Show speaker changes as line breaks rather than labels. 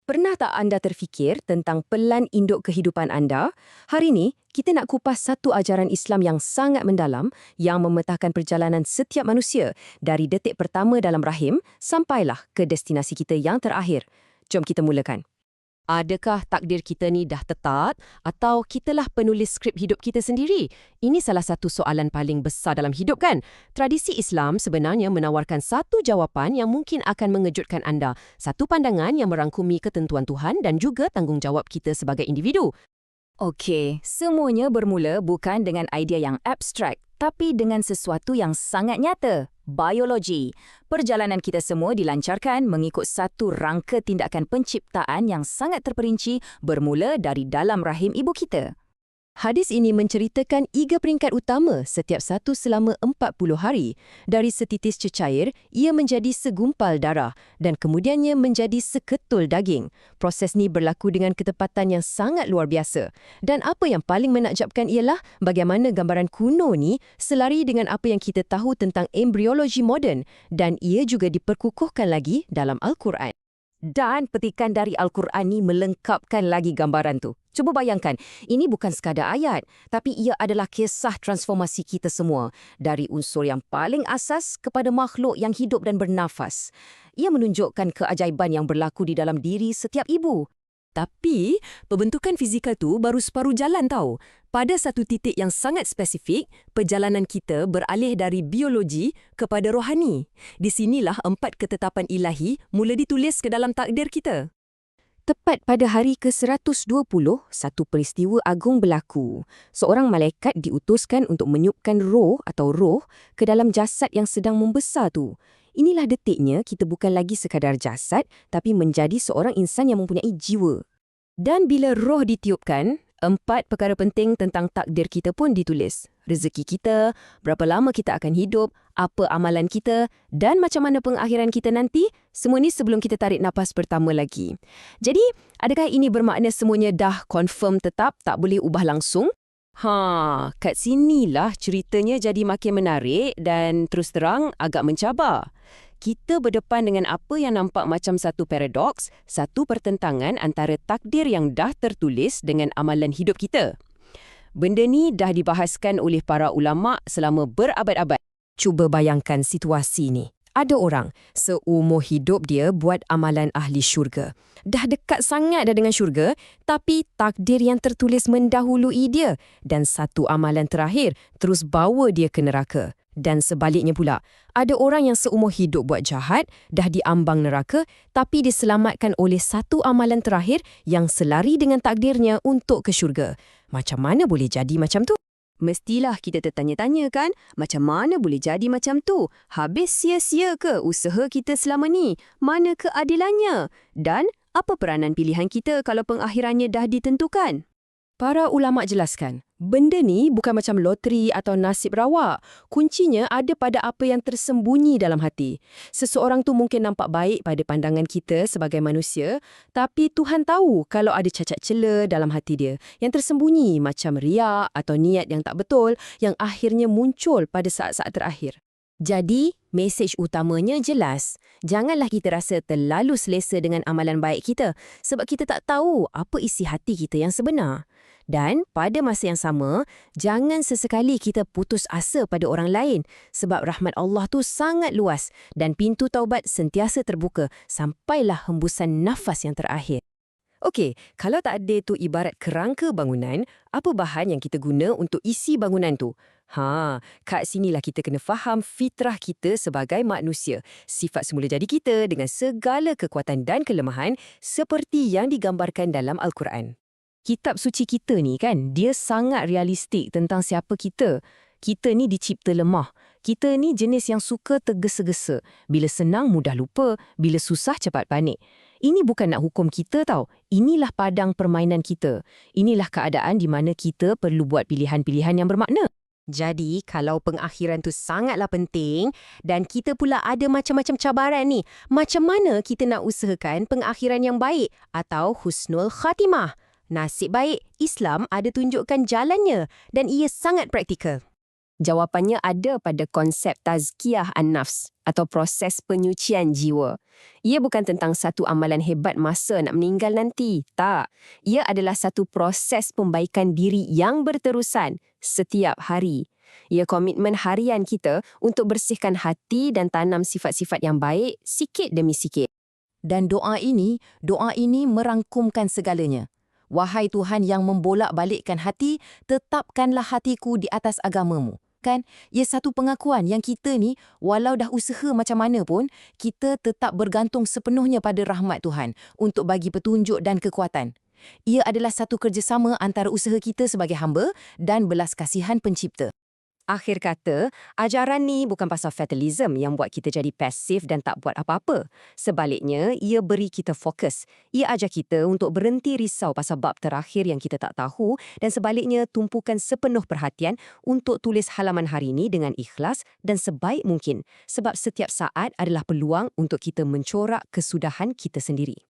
Pernah tak anda terfikir tentang pelan induk kehidupan anda? Hari ini, kita nak kupas satu ajaran Islam yang sangat mendalam yang memetahkan perjalanan setiap manusia dari detik pertama dalam rahim sampailah ke destinasi kita yang terakhir. Jom kita mulakan. Adakah takdir kita ni dah tetap atau kitalah penulis skrip hidup kita sendiri? Ini salah satu soalan paling besar dalam hidup kan? Tradisi Islam sebenarnya menawarkan satu jawapan yang mungkin akan mengejutkan anda. Satu pandangan yang merangkumi ketentuan Tuhan dan juga tanggungjawab kita sebagai individu. Okey, semuanya bermula bukan dengan idea yang abstrak, tapi dengan sesuatu yang sangat nyata. Biologi. Perjalanan kita semua dilancarkan mengikut satu rangka tindakan penciptaan yang sangat terperinci bermula dari dalam rahim ibu kita. Hadis ini menceritakan 3 peringkat utama setiap satu selama 40 hari. Dari setitis cecair, ia menjadi segumpal darah dan kemudiannya menjadi seketul daging. Proses ini berlaku dengan ketepatan yang sangat luar biasa. Dan apa yang paling menakjubkan ialah bagaimana gambaran kuno ni selari dengan apa yang kita tahu tentang embriologi moden dan ia juga diperkukuhkan lagi dalam Al-Quran. Dan petikan dari Al-Quran ni melengkapkan lagi gambaran tu. Cuba bayangkan, ini bukan sekadar ayat, tapi ia adalah kisah transformasi kita semua dari unsur yang paling asas kepada makhluk yang hidup dan bernafas. Ia menunjukkan keajaiban yang berlaku di dalam diri setiap ibu. Tapi, pembentukan fizikal tu baru separuh jalan tau. Pada satu titik yang sangat spesifik, perjalanan kita beralih dari biologi kepada rohani. Di sinilah 4 ketetapan ilahi mula ditulis ke dalam takdir kita. Tepat pada hari ke-120, satu peristiwa agung berlaku. Seorang malaikat diutuskan untuk meniupkan roh ke dalam jasad yang sedang membesar tu. Inilah detiknya kita bukan lagi sekadar jasad, tapi menjadi seorang insan yang mempunyai jiwa. Dan bila roh ditiupkan, 4 perkara penting tentang takdir kita pun ditulis. Rezeki kita, berapa lama kita akan hidup, apa amalan kita, dan macam mana pengakhiran kita nanti, semua ni sebelum kita tarik nafas pertama lagi. Jadi, adakah ini bermakna semuanya dah confirm tetap, tak boleh ubah langsung? Kat sinilah ceritanya jadi makin menarik dan terus terang agak mencabar. Kita berdepan dengan apa yang nampak macam satu paradoks, satu pertentangan antara takdir yang dah tertulis dengan amalan hidup kita. Benda ni dah dibahaskan oleh para ulama' selama berabad-abad. Cuba bayangkan situasi ni. Ada orang, seumur hidup dia buat amalan ahli syurga. Dah dekat sangat dah dengan syurga, tapi takdir yang tertulis mendahului dia dan satu amalan terakhir terus bawa dia ke neraka. Dan sebaliknya pula, ada orang yang seumur hidup buat jahat, dah diambang neraka, tapi diselamatkan oleh satu amalan terakhir yang selari dengan takdirnya untuk ke syurga. Macam mana boleh jadi macam tu? Mestilah kita tertanya-tanya kan, macam mana boleh jadi macam tu? Habis sia-sia ke usaha kita selama ni? Mana keadilannya? Dan apa peranan pilihan kita kalau pengakhirannya dah ditentukan? Para ulama' jelaskan, benda ni bukan macam loteri atau nasib rawak. Kuncinya ada pada apa yang tersembunyi dalam hati. Seseorang tu mungkin nampak baik pada pandangan kita sebagai manusia, tapi Tuhan tahu kalau ada cacat cela dalam hati dia yang tersembunyi macam riak atau niat yang tak betul yang akhirnya muncul pada saat-saat terakhir. Jadi, mesej utamanya jelas. Janganlah kita rasa terlalu selesa dengan amalan baik kita sebab kita tak tahu apa isi hati kita yang sebenar. Dan pada masa yang sama, jangan sesekali kita putus asa pada orang lain sebab rahmat Allah tu sangat luas dan pintu taubat sentiasa terbuka sampailah hembusan nafas yang terakhir. Okey, kalau takdir tu ibarat kerangka bangunan, apa bahan yang kita guna untuk isi bangunan tu? Kat sinilah kita kena faham fitrah kita sebagai manusia. Sifat semula jadi kita dengan segala kekuatan dan kelemahan seperti yang digambarkan dalam Al-Quran. Kitab suci kita ni kan, dia sangat realistik tentang siapa kita. Kita ni dicipta lemah. Kita ni jenis yang suka tergesa-gesa. Bila senang mudah lupa, bila susah cepat panik. Ini bukan nak hukum kita tau. Inilah padang permainan kita. Inilah keadaan di mana kita perlu buat pilihan-pilihan yang bermakna. Jadi, kalau pengakhiran tu sangatlah penting dan kita pula ada macam-macam cabaran ni, macam mana kita nak usahakan pengakhiran yang baik atau husnul khatimah? Nasib baik, Islam ada tunjukkan jalannya dan ia sangat praktikal.
Jawapannya ada pada konsep tazkiyah an-nafs atau proses penyucian jiwa. Ia bukan tentang satu amalan hebat masa nak meninggal nanti. Tak. Ia adalah satu proses pembaikan diri yang berterusan setiap hari. Ia komitmen harian kita untuk bersihkan hati dan tanam sifat-sifat yang baik sikit demi sikit.
Dan doa ini merangkumkan segalanya. Wahai Tuhan yang membolak-balikkan hati, tetapkanlah hatiku di atas agamamu. Kan? Ia satu pengakuan yang kita ni, walau dah usaha macam mana pun, kita tetap bergantung sepenuhnya pada rahmat Tuhan untuk bagi petunjuk dan kekuatan. Ia adalah satu kerjasama antara usaha kita sebagai hamba dan belas kasihan pencipta. Akhir kata, ajaran ni bukan pasal fatalism yang buat kita jadi pasif dan tak buat apa-apa. Sebaliknya, ia beri kita fokus. Ia ajar kita untuk berhenti risau pasal bab terakhir yang kita tak tahu dan sebaliknya tumpukan sepenuh perhatian untuk tulis halaman hari ini dengan ikhlas dan sebaik mungkin. Sebab setiap saat adalah peluang untuk kita mencorak kesudahan kita sendiri.